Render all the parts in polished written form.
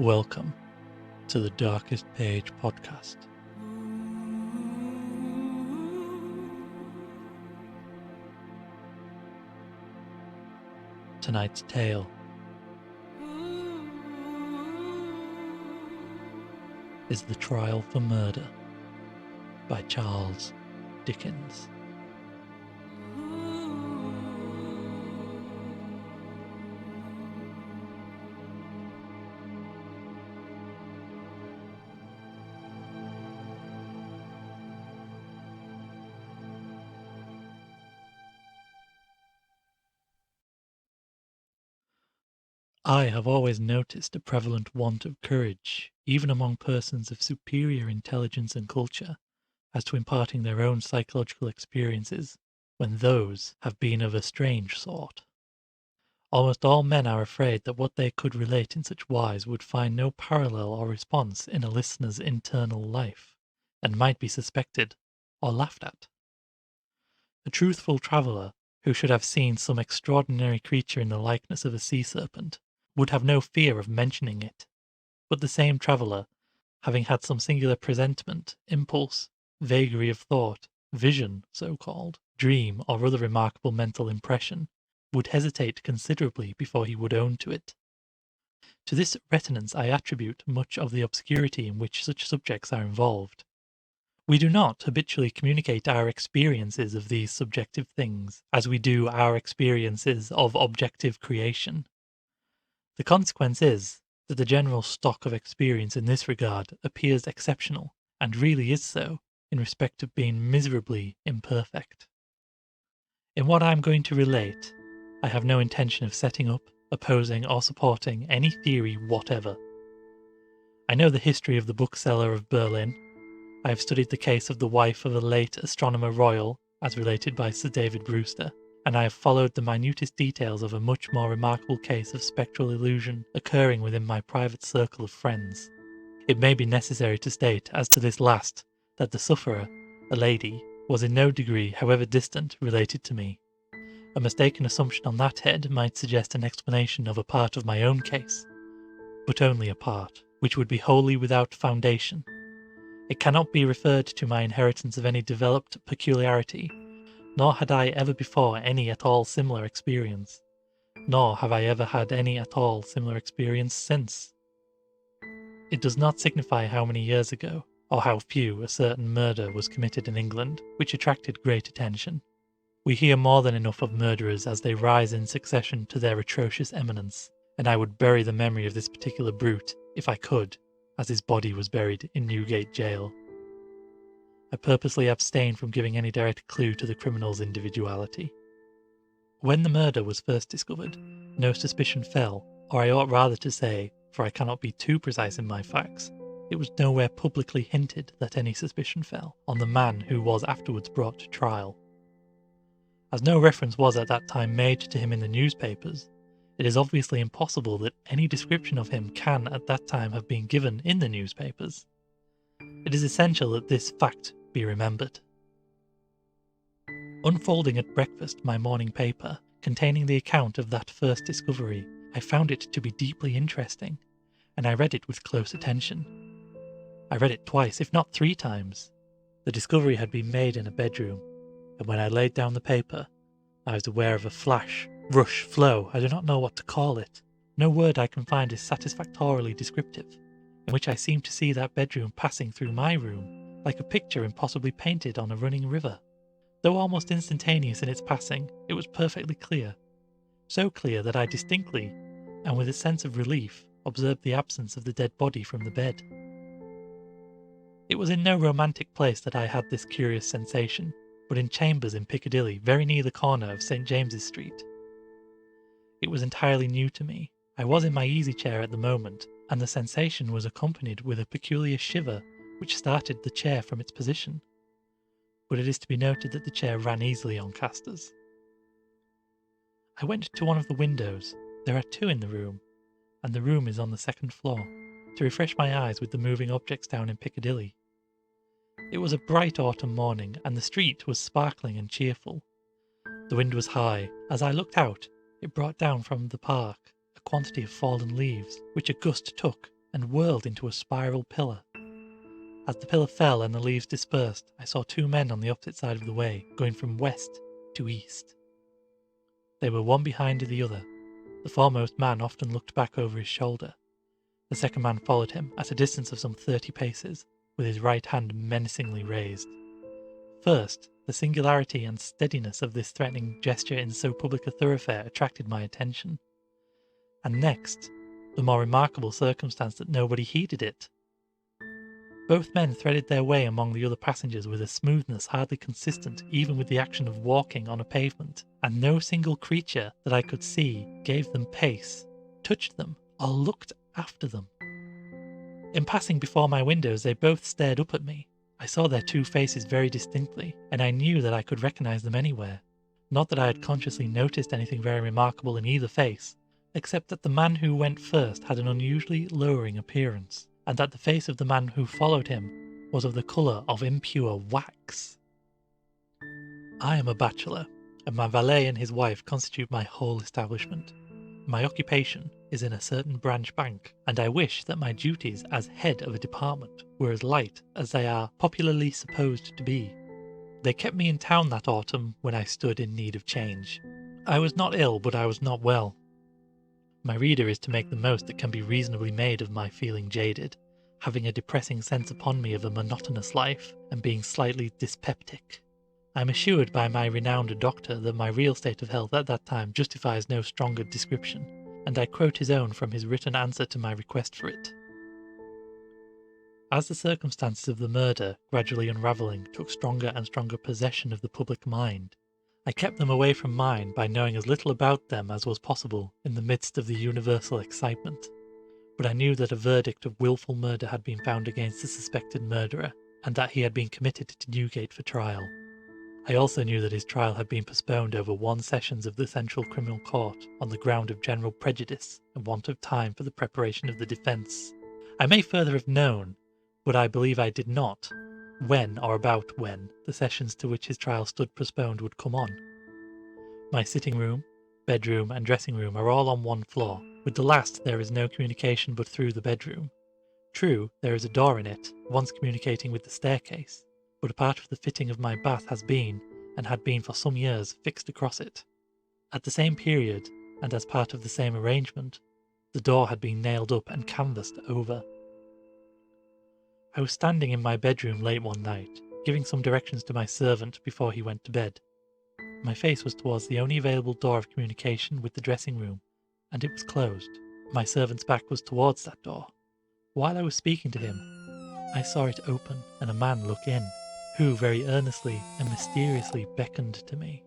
Welcome to the Darkest Page podcast. Tonight's tale is The Trial for Murder by Charles Dickens. I have always noticed a prevalent want of courage, even among persons of superior intelligence and culture, as to imparting their own psychological experiences, when those have been of a strange sort. Almost all men are afraid that what they could relate in such wise would find no parallel or response in a listener's internal life, and might be suspected or laughed at. A truthful traveller, who should have seen some extraordinary creature in the likeness of a sea serpent, would have no fear of mentioning it, but the same traveller, having had some singular presentiment, impulse, vagary of thought, vision, so-called, dream, or other remarkable mental impression, would hesitate considerably before he would own to it. To this reticence I attribute much of the obscurity in which such subjects are involved. We do not habitually communicate our experiences of these subjective things as we do our experiences of objective creation. The consequence is that the general stock of experience in this regard appears exceptional, and really is so, in respect of being miserably imperfect. In what I am going to relate, I have no intention of setting up, opposing, or supporting any theory whatever. I know the history of the bookseller of Berlin. I have studied the case of the wife of a late Astronomer Royal, as related by Sir David Brewster, and I have followed the minutest details of a much more remarkable case of spectral illusion occurring within my private circle of friends. It may be necessary to state, as to this last, that the sufferer, a lady, was in no degree, however distant, related to me. A mistaken assumption on that head might suggest an explanation of a part of my own case, but only a part, which would be wholly without foundation. It cannot be referred to my inheritance of any developed peculiarity, nor had I ever before any at all similar experience, nor have I ever had any at all similar experience since. It does not signify how many years ago, or how few, a certain murder was committed in England, which attracted great attention. We hear more than enough of murderers as they rise in succession to their atrocious eminence, and I would bury the memory of this particular brute, if I could, as his body was buried in Newgate Jail. I purposely abstain from giving any direct clue to the criminal's individuality. When the murder was first discovered, no suspicion fell, or I ought rather to say, for I cannot be too precise in my facts, it was nowhere publicly hinted that any suspicion fell on the man who was afterwards brought to trial. As no reference was at that time made to him in the newspapers, it is obviously impossible that any description of him can at that time have been given in the newspapers. It is essential that this fact be remembered. Unfolding at breakfast my morning paper, containing the account of that first discovery, I found it to be deeply interesting, and I read it with close attention. I read it twice, if not 3 times. The discovery had been made in a bedroom, and when I laid down the paper, I was aware of a flash, rush, flow, I do not know what to call it. No word I can find is satisfactorily descriptive, in which I seemed to see that bedroom passing through my room, like a picture impossibly painted on a running river. Though almost instantaneous in its passing, it was perfectly clear. So clear that I distinctly, and with a sense of relief, observed the absence of the dead body from the bed. It was in no romantic place that I had this curious sensation, but in chambers in Piccadilly, very near the corner of St. James's Street. It was entirely new to me. I was in my easy chair at the moment, and the sensation was accompanied with a peculiar shiver which started the chair from its position. But it is to be noted that the chair ran easily on casters. I went to one of the windows, there are 2 in the room, and the room is on the 2nd floor, to refresh my eyes with the moving objects down in Piccadilly. It was a bright autumn morning, and the street was sparkling and cheerful. The wind was high. As I looked out, it brought down from the park a quantity of fallen leaves, which a gust took and whirled into a spiral pillar. As the pillar fell and the leaves dispersed, I saw two men on the opposite side of the way, going from west to east. They were one behind the other. The foremost man often looked back over his shoulder. The second man followed him at a distance of some 30 paces, with his right hand menacingly raised. First, the singularity and steadiness of this threatening gesture in so public a thoroughfare attracted my attention. And next, the more remarkable circumstance that nobody heeded it. Both men threaded their way among the other passengers with a smoothness hardly consistent even with the action of walking on a pavement, and no single creature that I could see gave them pace, touched them, or looked after them. In passing before my windows, they both stared up at me. I saw their two faces very distinctly, and I knew that I could recognize them anywhere. Not that I had consciously noticed anything very remarkable in either face, except that the man who went first had an unusually lowering appearance, and that the face of the man who followed him was of the colour of impure wax. I am a bachelor, and my valet and his wife constitute my whole establishment. My occupation is in a certain branch bank, and I wish that my duties as head of a department were as light as they are popularly supposed to be. They kept me in town that autumn when I stood in need of change. I was not ill, but I was not well. My reader is to make the most that can be reasonably made of my feeling jaded, having a depressing sense upon me of a monotonous life, and being slightly dyspeptic. I am assured by my renowned doctor that my real state of health at that time justifies no stronger description, and I quote his own from his written answer to my request for it. As the circumstances of the murder, gradually unravelling, took stronger and stronger possession of the public mind, I kept them away from mine by knowing as little about them as was possible in the midst of the universal excitement. But I knew that a verdict of wilful murder had been found against the suspected murderer, and that he had been committed to Newgate for trial. I also knew that his trial had been postponed over 1 sessions of the Central Criminal Court on the ground of general prejudice and want of time for the preparation of the defence. I may further have known, but I believe I did not, when or about when the sessions to which his trial stood postponed would come on. My sitting room, bedroom and dressing room are all on one floor. With the last there is no communication but through the bedroom. True, there is a door in it, once communicating with the staircase, but a part of the fitting of my bath has been, and had been for some years, fixed across it. At the same period, and as part of the same arrangement, the door had been nailed up and canvassed over. I was standing in my bedroom late one night, giving some directions to my servant before he went to bed. My face was towards the only available door of communication with the dressing room, and it was closed. My servant's back was towards that door. While I was speaking to him, I saw it open and a man look in, who very earnestly and mysteriously beckoned to me.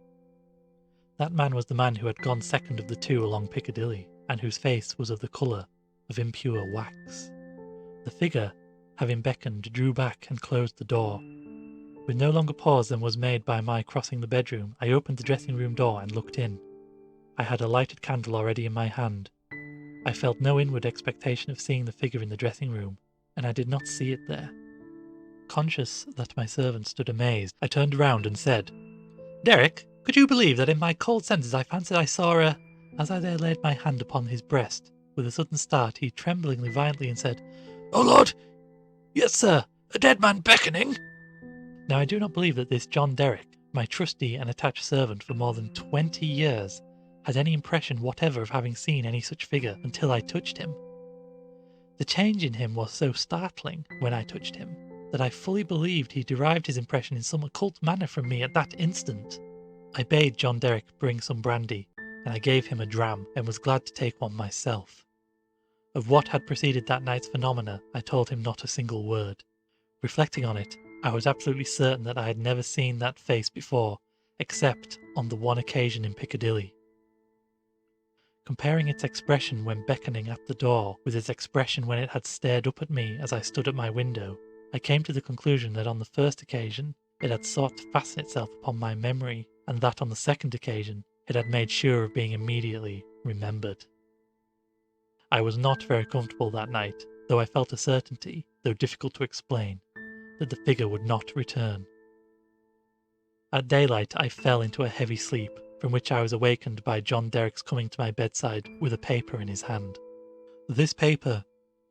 That man was the man who had gone second of the two along Piccadilly, and whose face was of the colour of impure wax. The figure, having beckoned, drew back and closed the door. With no longer pause than was made by my crossing the bedroom, I opened the dressing-room door and looked in. I had a lighted candle already in my hand. I felt no inward expectation of seeing the figure in the dressing-room, and I did not see it there. Conscious that my servant stood amazed, I turned round and said, "Derek, could you believe that in my cold senses I fancied I saw a—" As I there laid my hand upon his breast, with a sudden start he tremblingly violently and said, "Oh Lord! Yes, sir, a dead man beckoning." Now I do not believe that this John Derrick, my trusty and attached servant for more than 20 years, had any impression whatever of having seen any such figure until I touched him. The change in him was so startling when I touched him, that I fully believed he derived his impression in some occult manner from me at that instant. I bade John Derrick bring some brandy, and I gave him a dram, and was glad to take one myself. Of what had preceded that night's phenomena I told him not a single word. Reflecting on it, I was absolutely certain that I had never seen that face before, except on the one occasion in Piccadilly. Comparing its expression when beckoning at the door with its expression when it had stared up at me as I stood at my window, I came to the conclusion that on the first occasion it had sought to fasten itself upon my memory, and that on the second occasion it had made sure of being immediately remembered. I was not very comfortable that night, though I felt a certainty, though difficult to explain, that the figure would not return. At daylight I fell into a heavy sleep, from which I was awakened by John Derrick's coming to my bedside with a paper in his hand. This paper,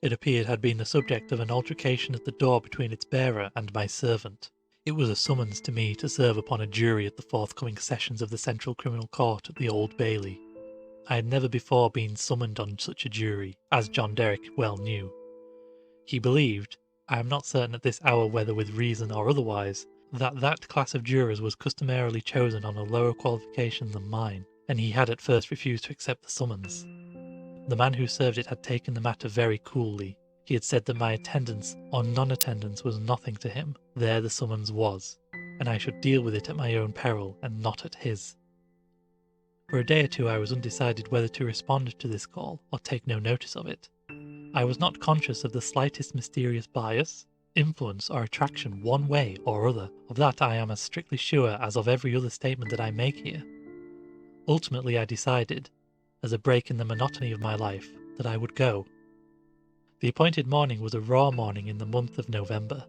it appeared had been the subject of an altercation at the door between its bearer and my servant. It was a summons to me to serve upon a jury at the forthcoming sessions of the Central Criminal Court at the Old Bailey. I had never before been summoned on such a jury, as John Derrick well knew. He believed, I am not certain at this hour whether with reason or otherwise, that class of jurors was customarily chosen on a lower qualification than mine, and he had at first refused to accept the summons. The man who served it had taken the matter very coolly. He had said that my attendance or non-attendance was nothing to him. There the summons was, and I should deal with it at my own peril and not at his. For a day or two I was undecided whether to respond to this call or take no notice of it. I was not conscious of the slightest mysterious bias, influence or attraction one way or other. Of that I am as strictly sure as of every other statement that I make here. Ultimately I decided, as a break in the monotony of my life, that I would go. The appointed morning was a raw morning in the month of November.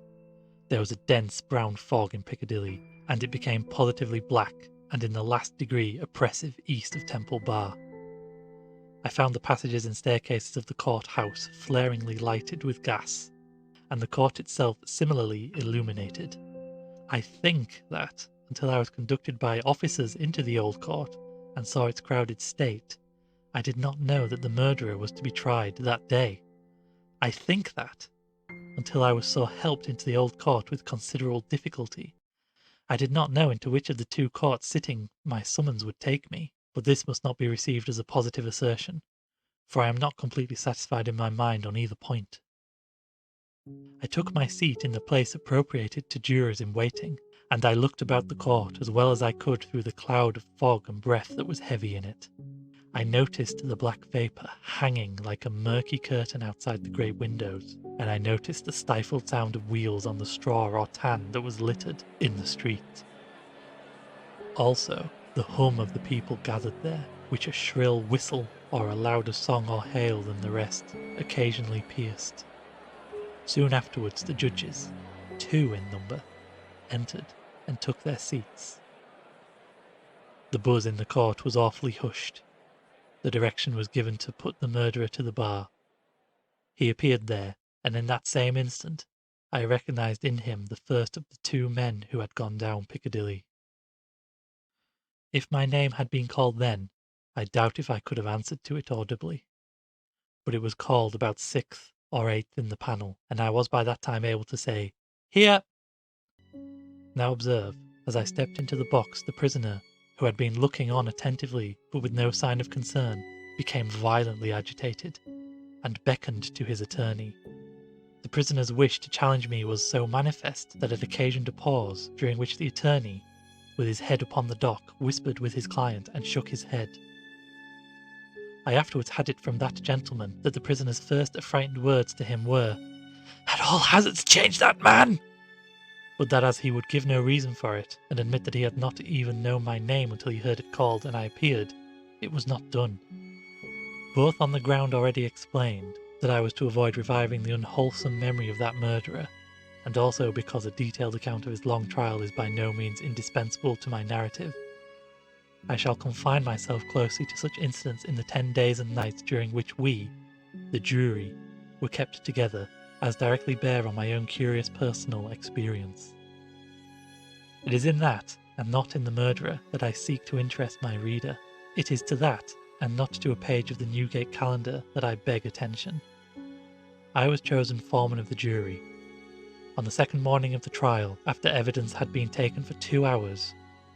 There was a dense brown fog in Piccadilly, and it became positively black and in the last degree oppressive east of Temple Bar. I found the passages and staircases of the court-house flaringly lighted with gas, and the court itself similarly illuminated. I think that, until I was conducted by officers into the old court and saw its crowded state, I did not know that the murderer was to be tried that day. I think that, until I was so helped into the old court with considerable difficulty, I did not know into which of the two courts sitting my summons would take me. But this must not be received as a positive assertion, for I am not completely satisfied in my mind on either point. I took my seat in the place appropriated to jurors in waiting, and I looked about the court as well as I could through the cloud of fog and breath that was heavy in it. I noticed the black vapour hanging like a murky curtain outside the great windows, and I noticed the stifled sound of wheels on the straw or tan that was littered in the street. Also, the hum of the people gathered there, which a shrill whistle or a louder song or hail than the rest occasionally pierced. Soon afterwards the judges, 2 in number, entered and took their seats. The buzz in the court was awfully hushed. The direction was given to put the murderer to the bar. He appeared there, and in that same instant I recognised in him the first of the 2 men who had gone down Piccadilly. If my name had been called then, I doubt if I could have answered to it audibly. But it was called about 6th or 8th in the panel, and I was by that time able to say, "Here!" Now observe, as I stepped into the box, the prisoner, who had been looking on attentively but with no sign of concern, became violently agitated, and beckoned to his attorney. The prisoner's wish to challenge me was so manifest that it occasioned a pause, during which the attorney, with his head upon the dock, whispered with his client and shook his head. I afterwards had it from that gentleman that the prisoner's first affrighted words to him were, "At all hazards change that man!" But that as he would give no reason for it, and admit that he had not even known my name until he heard it called and I appeared, it was not done. Both on the ground already explained, that I was to avoid reviving the unwholesome memory of that murderer, and also because a detailed account of his long trial is by no means indispensable to my narrative, I shall confine myself closely to such incidents in the 10 days and nights during which we, the jury, were kept together, as directly bear on my own curious personal experience. It is in that, and not in the murderer, that I seek to interest my reader. It is to that, and not to a page of the Newgate calendar, that I beg attention. I was chosen foreman of the jury. On the second morning of the trial, after evidence had been taken for 2 hours,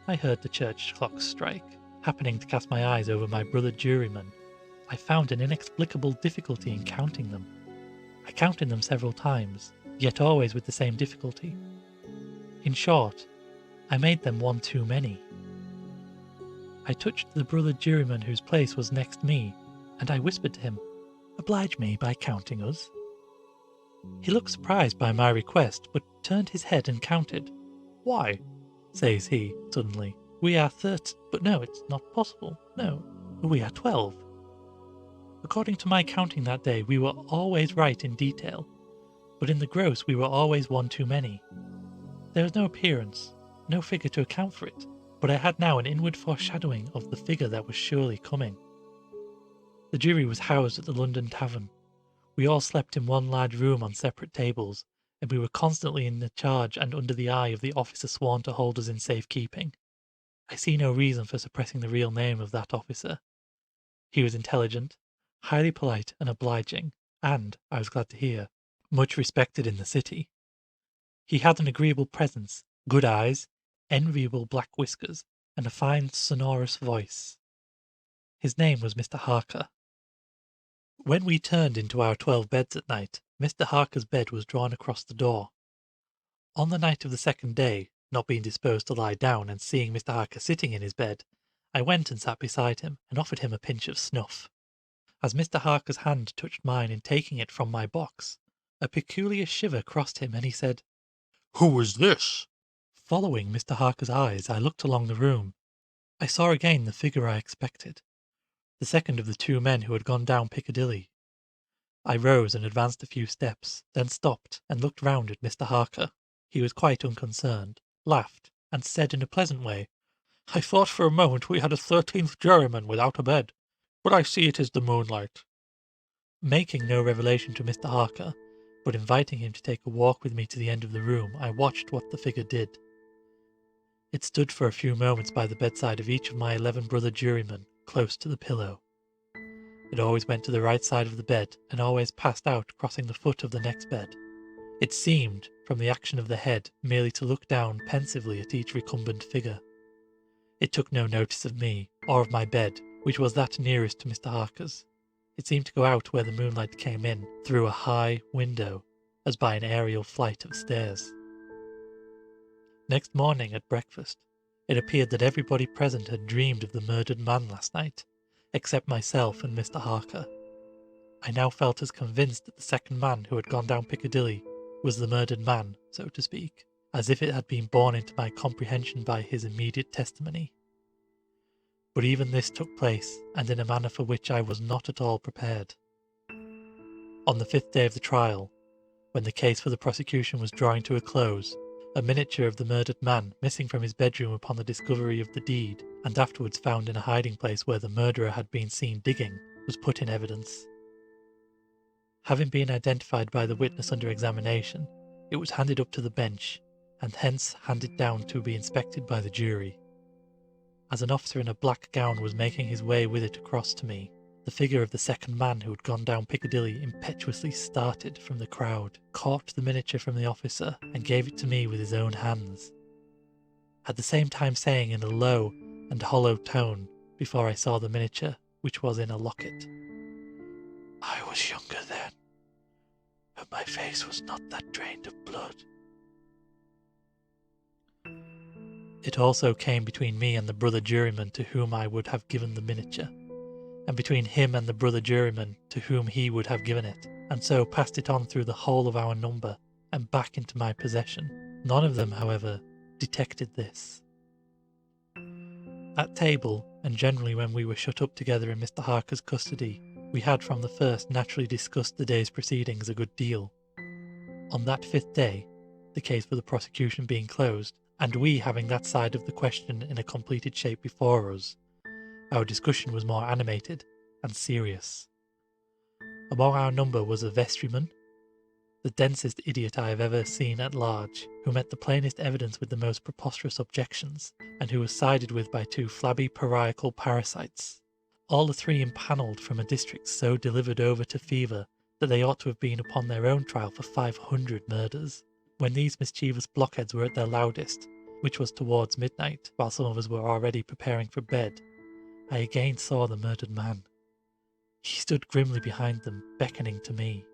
I heard the church clocks strike. Happening to cast my eyes over my brother jurymen, I found an inexplicable difficulty in counting them. I counted them several times, yet always with the same difficulty. In short, I made them one too many. I touched the brother juryman whose place was next me, and I whispered to him, "Oblige me by counting us." He looked surprised by my request, but turned his head and counted. "Why," says he, suddenly, "we are 30, but no, it's not possible. No, we are 12. According to my counting that day, we were always right in detail, but in the gross we were always one too many. There was no appearance, no figure to account for it, but I had now an inward foreshadowing of the figure that was surely coming. The jury was housed at the London Tavern. We all slept in one large room on separate tables, and we were constantly in the charge and under the eye of the officer sworn to hold us in safekeeping. I see no reason for suppressing the real name of that officer. He was intelligent, highly polite and obliging, and, I was glad to hear, much respected in the city. He had an agreeable presence, good eyes, enviable black whiskers, and a fine sonorous voice. His name was Mr. Harker. When we turned into our 12 beds at night, Mr. Harker's bed was drawn across the door. On the night of the second day, not being disposed to lie down and seeing Mr. Harker sitting in his bed, I went and sat beside him and offered him a pinch of snuff. As Mr. Harker's hand touched mine in taking it from my box, a peculiar shiver crossed him and he said, "Who is this?" Following Mr. Harker's eyes, I looked along the room. I saw again the figure I expected, the second of the two men who had gone down Piccadilly. I rose and advanced a few steps, then stopped and looked round at Mr. Harker. He was quite unconcerned, laughed, and said in a pleasant way, "I thought for a moment we had a 13th juryman without a bed, but I see it is the moonlight." Making no revelation to Mr. Harker, but inviting him to take a walk with me to the end of the room, I watched what the figure did. It stood for a few moments by the bedside of each of my 11 brother jurymen, close to the pillow. It always went to the right side of the bed, and always passed out, crossing the foot of the next bed. It seemed, from the action of the head, merely to look down pensively at each recumbent figure. It took no notice of me, or of my bed, which was that nearest to Mr. Harker's. It seemed to go out where the moonlight came in, through a high window, as by an aerial flight of stairs. Next morning at breakfast, it appeared that everybody present had dreamed of the murdered man last night, except myself and Mr. Harker. I now felt as convinced that the second man who had gone down Piccadilly was the murdered man, so to speak, as if it had been borne into my comprehension by his immediate testimony. But even this took place, and in a manner for which I was not at all prepared. On the 5th day of the trial, when the case for the prosecution was drawing to a close, a miniature of the murdered man, missing from his bedroom upon the discovery of the deed, and afterwards found in a hiding place where the murderer had been seen digging, was put in evidence. Having been identified by the witness under examination, it was handed up to the bench, and hence handed down to be inspected by the jury. As an officer in a black gown was making his way with it across to me, the figure of the second man who had gone down Piccadilly impetuously started from the crowd, caught the miniature from the officer, and gave it to me with his own hands, at the same time saying in a low and hollow tone, before I saw the miniature, which was in a locket, "I was younger then, but my face was not that drained of blood." It also came between me and the brother juryman to whom I would have given the miniature, and between him and the brother juryman to whom he would have given it, and so passed it on through the whole of our number, and back into my possession. None of them, however, detected this. At table, and generally when we were shut up together in Mr. Harker's custody, we had from the first naturally discussed the day's proceedings a good deal. On that 5th day, the case for the prosecution being closed, and we having that side of the question in a completed shape before us, our discussion was more animated and serious. Among our number was a vestryman, the densest idiot I have ever seen at large, who met the plainest evidence with the most preposterous objections, and who was sided with by 2 flabby pariacal parasites, all the 3 impanelled from a district so delivered over to fever that they ought to have been upon their own trial for 500 murders. When these mischievous blockheads were at their loudest, which was towards midnight, while some of us were already preparing for bed, I again saw the murdered man. He stood grimly behind them, beckoning to me.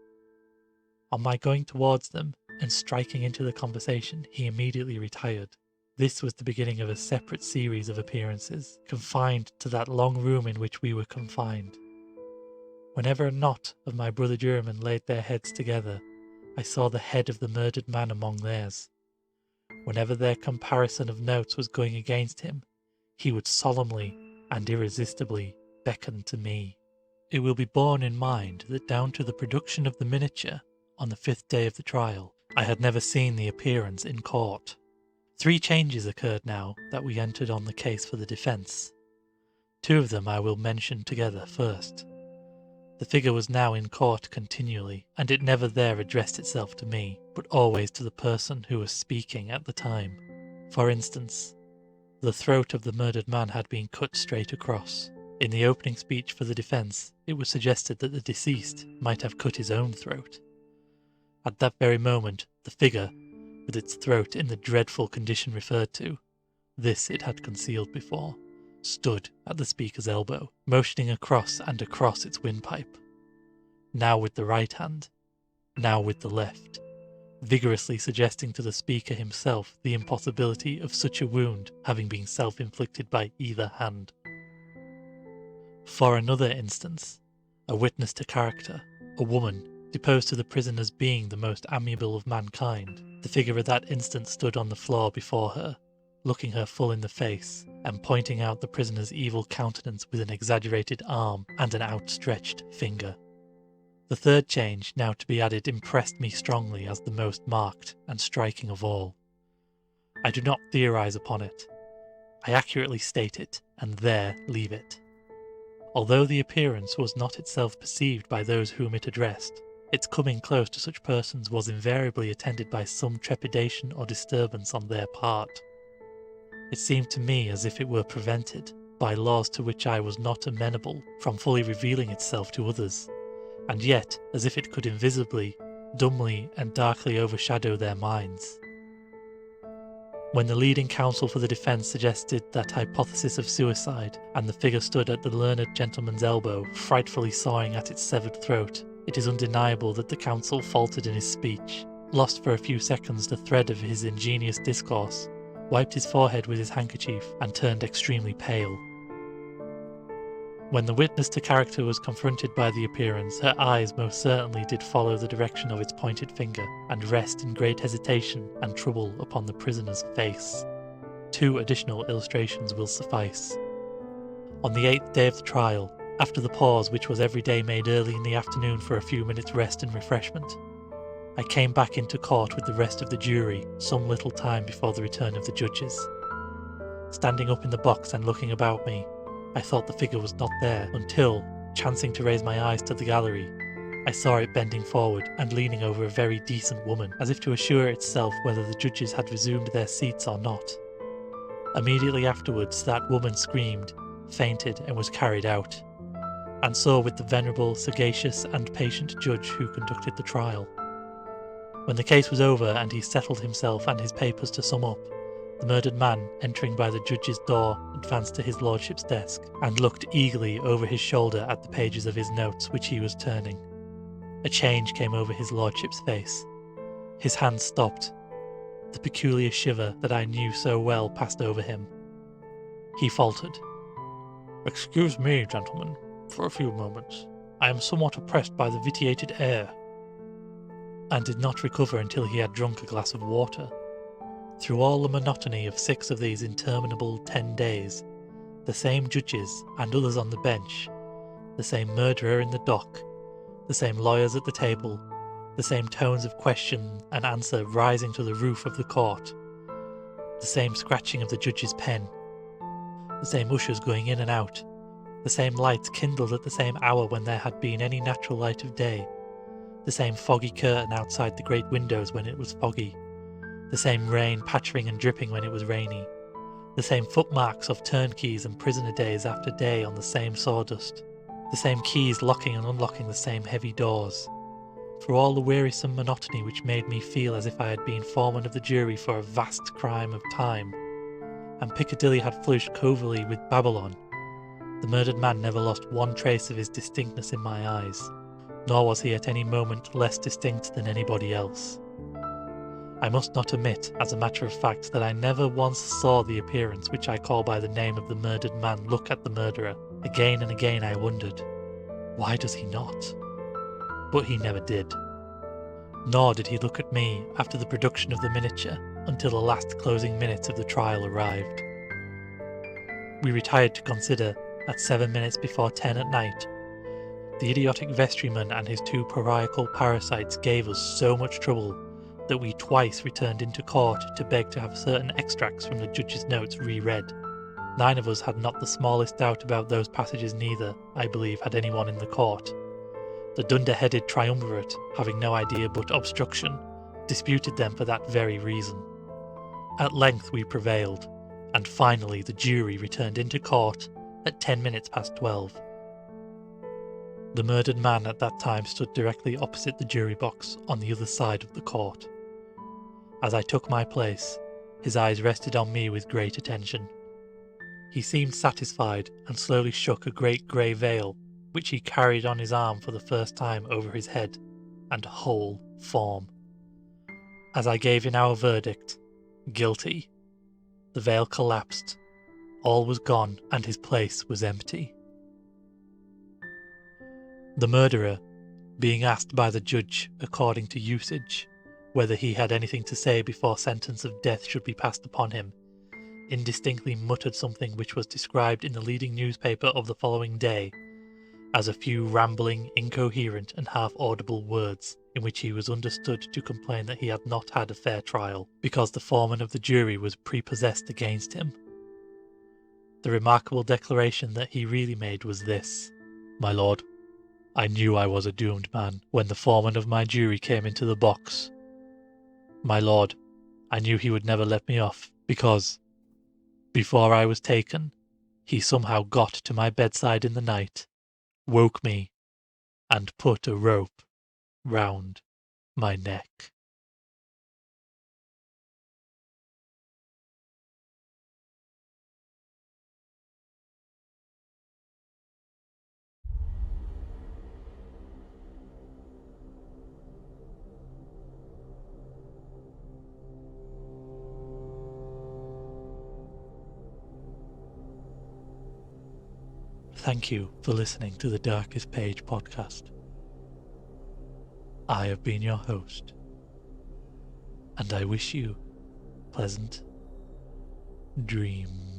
On my going towards them, and striking into the conversation, he immediately retired. This was the beginning of a separate series of appearances, confined to that long room in which we were confined. Whenever a knot of my brother jurymen laid their heads together, I saw the head of the murdered man among theirs. Whenever their comparison of notes was going against him, he would solemnly and irresistibly beckon to me. It will be borne in mind that down to the production of the miniature, on the 5th day of the trial, I had never seen the appearance in court. 3 changes occurred now that we entered on the case for the defence. 2 of them I will mention together first. The figure was now in court continually, and it never there addressed itself to me, but always to the person who was speaking at the time. For instance, the throat of the murdered man had been cut straight across. In the opening speech for the defence, it was suggested that the deceased might have cut his own throat. At that very moment, the figure, with its throat in the dreadful condition referred to, this it had concealed before, stood at the speaker's elbow, motioning across and across its windpipe, now with the right hand, now with the left, vigorously suggesting to the speaker himself the impossibility of such a wound having been self-inflicted by either hand. For another instance, a witness to character, a woman, deposed to the prisoner's being the most amiable of mankind, the figure at that instant stood on the floor before her, looking her full in the face, and pointing out the prisoner's evil countenance with an exaggerated arm and an outstretched finger. The third change now to be added impressed me strongly as the most marked and striking of all. I do not theorize upon it. I accurately state it, and there leave it. Although the appearance was not itself perceived by those whom it addressed, its coming close to such persons was invariably attended by some trepidation or disturbance on their part. It seemed to me as if it were prevented, by laws to which I was not amenable, from fully revealing itself to others, and yet as if it could invisibly, dumbly and darkly overshadow their minds. When the leading counsel for the defence suggested that hypothesis of suicide, and the figure stood at the learned gentleman's elbow, frightfully sawing at its severed throat, it is undeniable that the counsel faltered in his speech, lost for a few seconds the thread of his ingenious discourse, wiped his forehead with his handkerchief, and turned extremely pale. When the witness to character was confronted by the appearance, her eyes most certainly did follow the direction of its pointed finger, and rest in great hesitation and trouble upon the prisoner's face. 2 additional illustrations will suffice. On the 8th day of the trial, after the pause which was every day made early in the afternoon for a few minutes' rest and refreshment, I came back into court with the rest of the jury some little time before the return of the judges. Standing up in the box and looking about me, I thought the figure was not there until, chancing to raise my eyes to the gallery, I saw it bending forward and leaning over a very decent woman, as if to assure itself whether the judges had resumed their seats or not. Immediately afterwards that woman screamed, fainted, and was carried out, and so with the venerable, sagacious and patient judge who conducted the trial. When the case was over and he settled himself and his papers to sum up, the murdered man, entering by the judge's door, advanced to his lordship's desk, and looked eagerly over his shoulder at the pages of his notes which he was turning. A change came over his lordship's face. His hand stopped. The peculiar shiver that I knew so well passed over him. He faltered. "Excuse me, gentlemen, for a few moments. I am somewhat oppressed by the vitiated air," and did not recover until he had drunk a glass of water. Through all the monotony of 6 of these interminable 10 days, the same judges and others on the bench, the same murderer in the dock, the same lawyers at the table, the same tones of question and answer rising to the roof of the court, the same scratching of the judge's pen, the same ushers going in and out, the same lights kindled at the same hour when there had been any natural light of day, the same foggy curtain outside the great windows when it was foggy, the same rain pattering and dripping when it was rainy, the same footmarks of turnkeys and prisoner days after day on the same sawdust, the same keys locking and unlocking the same heavy doors. Through all the wearisome monotony which made me feel as if I had been foreman of the jury for a vast crime of time, and Piccadilly had flourished covertly with Babylon, the murdered man never lost one trace of his distinctness in my eyes, nor was he at any moment less distinct than anybody else. I must not omit, as a matter of fact, that I never once saw the appearance which I call by the name of the murdered man look at the murderer. Again and again I wondered, why does he not? But he never did. Nor did he look at me after the production of the miniature until the last closing minutes of the trial arrived. We retired to consider at 7 minutes before 10 at night. The idiotic vestryman and his 2 pariacal parasites gave us so much trouble that we twice returned into court to beg to have certain extracts from the judge's notes re-read. 9 of us had not the smallest doubt about those passages, neither, I believe, had anyone in the court. The dunder-headed triumvirate, having no idea but obstruction, disputed them for that very reason. At length we prevailed, and finally the jury returned into court at 10 minutes past 12. The murdered man at that time stood directly opposite the jury box on the other side of the court. As I took my place, his eyes rested on me with great attention. He seemed satisfied and slowly shook a great grey veil which he carried on his arm for the first time over his head and whole form. As I gave in our verdict, guilty, the veil collapsed, all was gone and his place was empty. The murderer, being asked by the judge, according to usage, whether he had anything to say before sentence of death should be passed upon him, indistinctly muttered something which was described in the leading newspaper of the following day as a few rambling, incoherent and half-audible words, in which he was understood to complain that he had not had a fair trial, because the foreman of the jury was prepossessed against him. The remarkable declaration that he really made was this: "My lord, I knew I was a doomed man when the foreman of my jury came into the box. My lord, I knew he would never let me off, because, before I was taken, he somehow got to my bedside in the night, woke me, and put a rope round my neck." Thank you for listening to the Darkest Page podcast. I have been your host, and I wish you pleasant dreams.